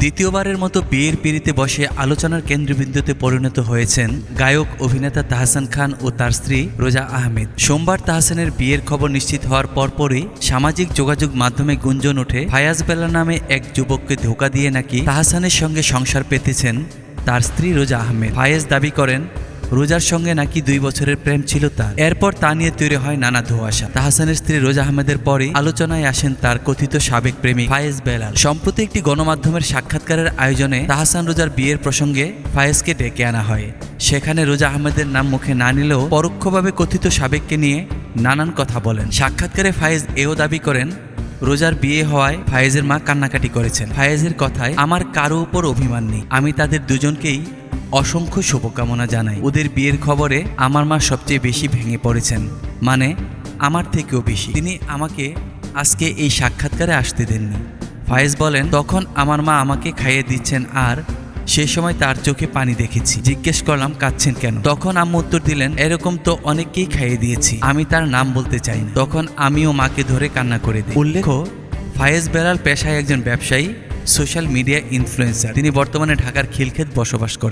দ্বিতীয়বারের মতো বিয়ের পিঁড়িতে বসে আলোচনার কেন্দ্রবিন্দুতে পরিণত হয়েছেন গায়ক অভিনেতা তাহসান খান ও তার স্ত্রী রোজা আহমেদ। সোমবার তাহসানের বিয়ের খবর নিশ্চিত হওয়ার পরপরই সামাজিক যোগাযোগ মাধ্যমে গুঞ্জন ওঠে ফায়াজ বেলা নামে এক যুবককে ধোঁকা দিয়ে নাকি তাহসানের সঙ্গে সংসার পেতেছেন তার স্ত্রী রোজা আহমেদ। ফায়েজ দাবি করেন রোজার সঙ্গে নাকি 2 বছরের প্রেম ছিল তার। এরপর তা নিয়ে তৈরি হয় নানা ধোঁয়াশা। তাহসানের স্ত্রী রোজা আহমেদের পরে আলোচনায় আসেন তার কথিত সাবেক প্রেমিক ফায়েজ বেলাল। সম্প্রতি একটি গণমাধ্যমের সাক্ষাৎকারের আয়োজনে তাহসান রোজার বিয়ের প্রসঙ্গে ফায়েজকে ডেকে আনা হয়। সেখানে রোজা আহমেদের নাম মুখে না নিলেও পরোক্ষভাবে কথিত সাবেককে নিয়ে নানান কথা বলেন। সাক্ষাৎকারে ফায়েজ এও দাবি করেন রোজার বিয়ে হওয়ায় ফায়েজের মা কান্নাকাটি করেছেন। ফায়েজের কথায়, আমার কারো উপর অভিমান নেই, আমি তাদের দুজনকেই অসংখ্য শুভকামনা জানাই। ওদের বিয়ের খবরে আমার মা সবচেয়ে বেশি ভেঙে পড়েছেন, মানে আমার থেকেও বেশি। তিনি আমাকে আজকে এই সাক্ষাৎকারে আসতে দেননি। ফায়েজ বলেন, তখন আমার মা আমাকে খাইয়ে দিচ্ছেন আর সে সময় তার চোখে পানি দেখেছি। জিজ্ঞেস করলাম কাঁদছেন কেন? তখন আম্মু উত্তর দিলেন, এরকম তো অনেককেই খাইয়ে দিয়েছি, আমি তার নাম বলতে চাই না। তখন আমিও মাকে ধরে কান্না করে দিই। উল্লেখ্য, ফায়েজ বেলাল পেশায় একজন ব্যবসায়ী, সোশ্যাল মিডিয়া ইনফ্লুয়েন্সার। তিনি বর্তমানে ঢাকার খিলক্ষেত বসবাস করেন।